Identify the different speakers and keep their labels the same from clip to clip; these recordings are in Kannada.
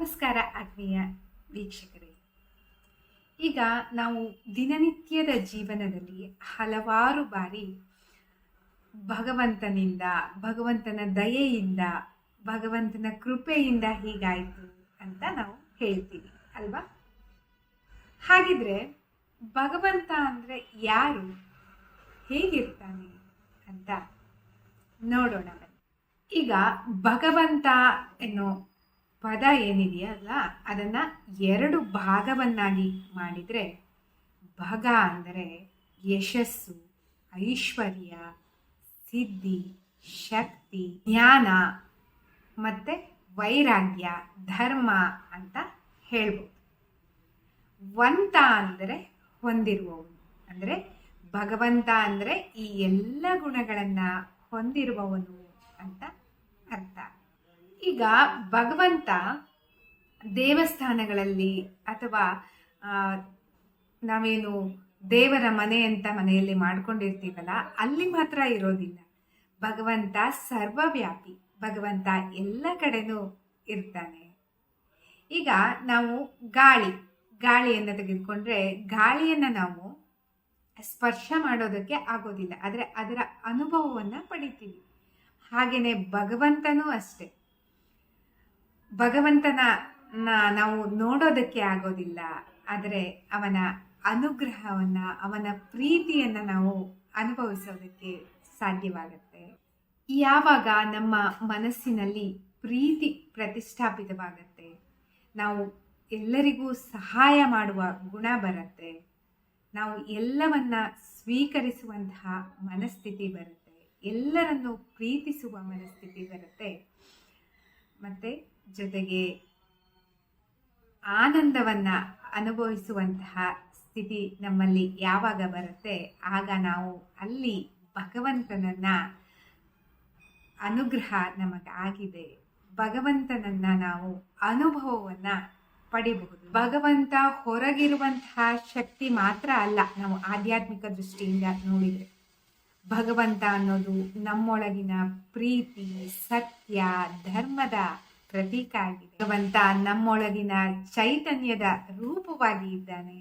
Speaker 1: ನಮಸ್ಕಾರ ಆತ್ಮೀಯ ವೀಕ್ಷಕರೇ. ಈಗ ನಾವು ದಿನನಿತ್ಯದ ಜೀವನದಲ್ಲಿ ಹಲವಾರು ಬಾರಿ ಭಗವಂತನಿಂದ, ಭಗವಂತನ ದಯೆಯಿಂದ, ಭಗವಂತನ ಕೃಪೆಯಿಂದ ಹೀಗಾಯಿತು ಅಂತ ನಾವು ಹೇಳ್ತೀವಿ ಅಲ್ವಾ? ಹಾಗಿದ್ರೆ ಭಗವಂತ ಅಂದರೆ ಯಾರು, ಹೇಗಿರ್ತಾನೆ ಅಂತ ನೋಡೋಣ. ಈಗ ಭಗವಂತ ಎನ್ನೋ ಪದ ಏನಿದೆಯಲ್ಲ ಅದನ್ನು ಎರಡು ಭಾಗವನ್ನಾಗಿ ಮಾಡಿದರೆ, ಭಗ ಅಂದರೆ ಯಶಸ್ಸು, ಐಶ್ವರ್ಯ, ಸಿದ್ಧಿ, ಶಕ್ತಿ, ಜ್ಞಾನ ಮತ್ತು ವೈರಾಗ್ಯ, ಧರ್ಮ ಅಂತ ಹೇಳ್ಬೋದು. ವಂತ ಅಂದರೆ ಹೊಂದಿರುವವನು, ಅಂದರೆ ಭಗವಂತ ಅಂದರೆ ಈ ಎಲ್ಲ ಗುಣಗಳನ್ನು ಹೊಂದಿರುವವನು ಅಂತ ಅರ್ಥ. ಈಗ ಭಗವಂತ ದೇವಸ್ಥಾನಗಳಲ್ಲಿ ಅಥವಾ ನಾವೇನು ದೇವರ ಮನೆ ಅಂತ ಮನೆಯಲ್ಲಿ ಮಾಡ್ಕೊಂಡಿರ್ತೀವಲ್ಲ, ಅಲ್ಲಿ ಮಾತ್ರ ಇರೋದಿಲ್ಲ. ಭಗವಂತ ಸರ್ವವ್ಯಾಪಿ, ಭಗವಂತ ಎಲ್ಲ ಕಡೆನೂ ಇರ್ತಾನೆ. ಈಗ ನಾವು ಗಾಳಿಯನ್ನು ತೆಗೆದುಕೊಂಡ್ರೆ, ಗಾಳಿಯನ್ನು ನಾವು ಸ್ಪರ್ಶ ಮಾಡೋದಕ್ಕೆ ಆಗೋದಿಲ್ಲ, ಆದರೆ ಅದರ ಅನುಭವವನ್ನು ಪಡಿತೀವಿ. ಹಾಗೆಯೇ ಭಗವಂತನೂ ಅಷ್ಟೆ, ಭಗವಂತನ ನಾವು ನೋಡೋದಕ್ಕೆ ಆಗೋದಿಲ್ಲ, ಆದರೆ ಅವನ ಅನುಗ್ರಹವನ್ನು, ಅವನ ಪ್ರೀತಿಯನ್ನು ನಾವು ಅನುಭವಿಸೋದಕ್ಕೆ ಸಾಧ್ಯವಾಗುತ್ತೆ. ಯಾವಾಗ ನಮ್ಮ ಮನಸ್ಸಿನಲ್ಲಿ ಪ್ರೀತಿ ಪ್ರತಿಷ್ಠಾಪಿತವಾಗತ್ತೆ, ನಾವು ಎಲ್ಲರಿಗೂ ಸಹಾಯ ಮಾಡುವ ಗುಣ ಬರುತ್ತೆ, ನಾವು ಎಲ್ಲವನ್ನ ಸ್ವೀಕರಿಸುವಂತಹ ಮನಸ್ಥಿತಿ ಬರುತ್ತೆ, ಎಲ್ಲರನ್ನು ಪ್ರೀತಿಸುವ ಮನಸ್ಥಿತಿ ಬರುತ್ತೆ, ಮತ್ತು ಜೊತೆಗೆ ಆನಂದವನ್ನು ಅನುಭವಿಸುವಂತಹ ಸ್ಥಿತಿ ನಮ್ಮಲ್ಲಿ ಯಾವಾಗ ಬರುತ್ತೆ, ಆಗ ನಾವು ಅಲ್ಲಿ ಭಗವಂತನನ್ನ ಅನುಗ್ರಹ ನಮಗಾಗಿದೆ, ಭಗವಂತನನ್ನ ನಾವು ಅನುಭವವನ್ನು ಪಡಿಬಹುದು. ಭಗವಂತ ಹೊರಗಿರುವಂತಹ ಶಕ್ತಿ ಮಾತ್ರ ಅಲ್ಲ. ನಾವು ಆಧ್ಯಾತ್ಮಿಕ ದೃಷ್ಟಿಯಿಂದ ನೋಡಿದರೆ ಭಗವಂತ ಅನ್ನೋದು ನಮ್ಮೊಳಗಿನ ಪ್ರೀತಿ, ಸತ್ಯ, ಧರ್ಮದ ಪ್ರತೀಕ ಆಗಿದೆ. ಭಗವಂತ ನಮ್ಮೊಳಗಿನ ಚೈತನ್ಯದ ರೂಪವಾಗಿ ಇದ್ದಾನೆ.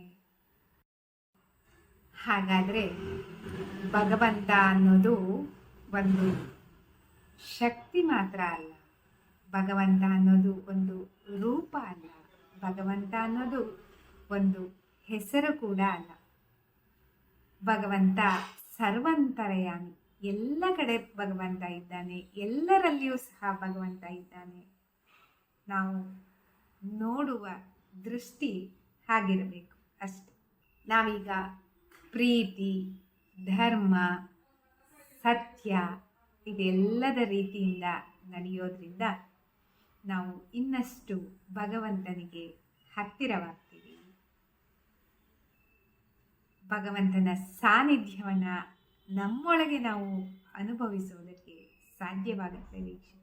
Speaker 1: ಹಾಗಾದರೆ ಭಗವಂತ ಅನ್ನೋದು ಒಂದು ಶಕ್ತಿ ಮಾತ್ರ ಅಲ್ಲ, ಭಗವಂತ ಅನ್ನೋದು ಒಂದು ರೂಪ ಅಲ್ಲ, ಭಗವಂತ ಅನ್ನೋದು ಒಂದು ಹೆಸರು ಕೂಡ ಅಲ್ಲ. ಭಗವಂತ ಸರ್ವಂತರ್ಯಾಮಿ, ಎಲ್ಲ ಕಡೆ ಭಗವಂತ ಇದ್ದಾನೆ, ಎಲ್ಲರಲ್ಲಿಯೂ ಸಹ ಭಗವಂತ ಇದ್ದಾನೆ. ನಾವು ನೋಡುವ ದೃಷ್ಟಿ ಹಾಗಿರಬೇಕು ಅಷ್ಟೆ. ನಾವೀಗ ಪ್ರೀತಿ, ಧರ್ಮ, ಸತ್ಯ ಇದೆಲ್ಲದ ರೀತಿಯಿಂದ ನಡೆಯೋದ್ರಿಂದ ನಾವು ಇನ್ನಷ್ಟು ಭಗವಂತನಿಗೆ ಹತ್ತಿರವಾಗ್ತೀವಿ. ಭಗವಂತನ ಸಾನ್ನಿಧ್ಯವನ್ನು ನಮ್ಮೊಳಗೆ ನಾವು ಅನುಭವಿಸೋದಕ್ಕೆ ಸಾಧ್ಯವಾಗುತ್ತೆ ವೀಕ್ಷಕ.